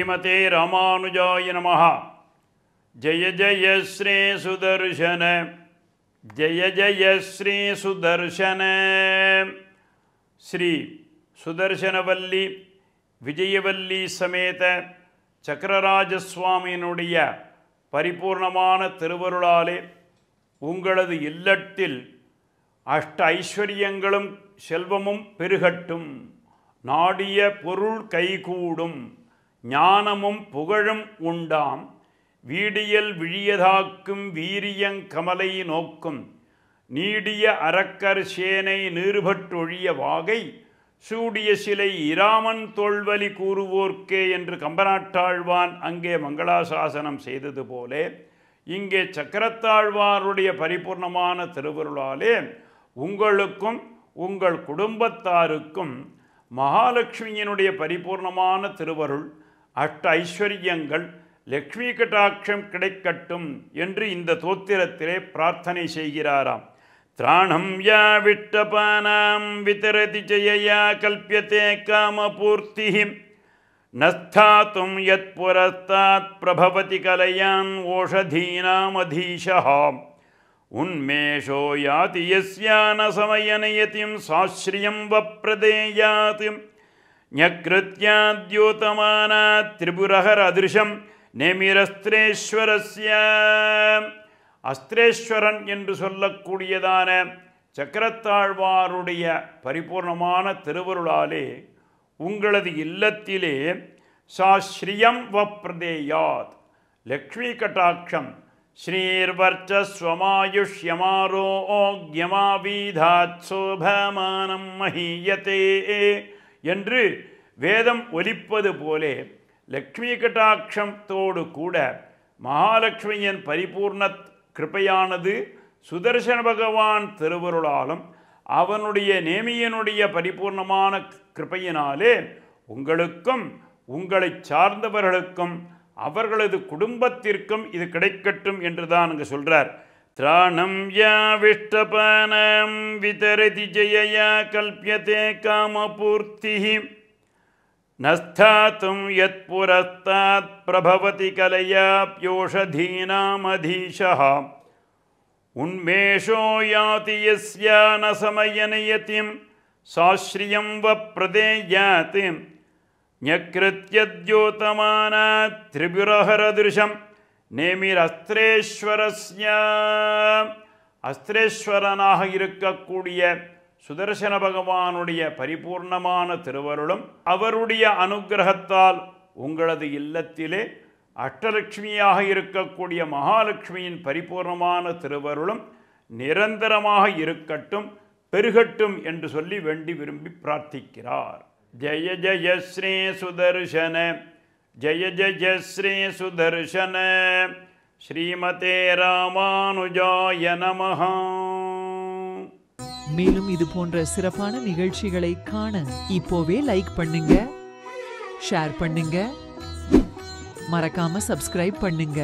श्रीमते रामानुजाय नमः। जय जय श्री सुदर्शन, जय जय श्री सुदर्शन। श्री सुदर्शनवल्ली विजयवल्ली समेत சக்கரராஜசுவாமியினுடைய பரிபூர்ணமான திருவருளாலே உங்களது இல்லத்தில் அஷ்ட ஐஸ்வர்யங்களும் செல்வமும் பெருகட்டும், நாடிய பொருள் கைகூடும், ஞானமும் புகழும் உண்டாம், வீடியல் விழியதாக்கும் வீரியங் கமலை நோக்கும், நீடிய அரக்கர் சேனை நீர்பட்டொழிய வாகை சூடிய சிலை இராமன் தோல்வலி கூறுவோர்க்கே என்று கம்பநாட்டாழ்வான் அங்கே மங்களாசாசனம் செய்தது போலே இங்கே சக்கரத்தாழ்வாருடைய பரிபூர்ணமான திருவருளாலே உங்களுக்கும் உங்கள் குடும்பத்தாருக்கும் மகாலட்சுமியினுடைய பரிபூர்ணமான திருவருள், அஷ்ட ஐஸ்வர்யங்கள், லக்ஷ்மி கடாட்சம் கிடைக்கட்டும் என்று இந்த தோத்திரத்திலே பிரார்த்தனை செய்கிறாராம். त्राणं या विट्टपानां वितरति च यया कल्प्यते कामपूर्तिः, न स्थातुं यत्पुरस्तात् प्रभवति कलयान् ओषधीनामधीशः, उन्मेषो याति यस्या न समयनयतिं साश्रियं वप्रदेयात्, न्यकृत्याद्योतमानात् त्रिपुरहरदृशं नेमिरस्त्रेश्वरस्य. அஸ்திரேஸ்வரன் என்று சொல்லக்கூடியதான சக்கரத்தாழ்வாருடைய பரிபூர்ணமான திருவருளாலே உங்களது இல்லத்திலே சாஸ்ரியம் வப்ரதேயாத், லக்ஷ்மி கட்டாட்சம், ஸ்ரீர்வர்ச்சஸ்வமாயுஷ்யமாரோக்யமாவீதாத் சோபமானம் மஹீயதே என்று வேதம் ஒலிப்பது போலே லக்ஷ்மி கட்டாட்சத்தோடு கூட மகாலட்சுமியின் பரிபூர்ண கிருபையானது சுதர்சன பகவான் திருவருளாலும் அவனுடைய நேமியனுடைய பரிபூர்ணமான கிருபையினாலே உங்களுக்கும் உங்களை சார்ந்தவர்களுக்கும் அவர்களது குடும்பத்திற்கும் இது கிடைக்கட்டும் என்று தான் அங்கு சொல்றார். திராணம் யா விஷ்டபானம் விதரதி ஜெயயா கல்பியதே காமபூர்த்திஹி, நஸ்தாத்தும் யத் புரஸ்தாத் பிரபவதி கலயாப்யோஷதீனாமதீஷः, உன்மேஷோ யாதி யஸ்யா ந சமயனயதிம் சாஸ்ரியம் வப்ரதேயாத், ஞக்ருத்யத்யோதமானாத் திரிபுரஹரதிருஷம் நேமிரஸ்திரேஸ்வரஸ்ய. அஸ்திரேஸ்வரனாக இருக்கக்கூடிய சுதர்சன பகவானுடைய பரிபூர்ணமான திருவருளும் அவருடைய அனுகிரகத்தால் உங்களது இல்லத்திலே அஷ்டலட்சுமியாக இருக்கக்கூடிய மகாலட்சுமியின் பரிபூர்ணமான திருவருளும் நிரந்தரமாக இருக்கட்டும், பெருகட்டும் என்று சொல்லி வேண்டி விரும்பி பிரார்த்திக்கிறார். ஜெய ஜெய ஸ்ரீ சுதர்சன, ஜெய ஜெய ஸ்ரீ சுதர்சன. ஸ்ரீமதே ராமானுஜாய நமஹ. மேலும் இது போன்ற சிறப்பான நிகழ்ச்சிகளை காண இப்போவே லைக் பண்ணுங்க, ஷேர் பண்ணுங்க, மறக்காம சப்ஸ்கிரைப் பண்ணுங்க.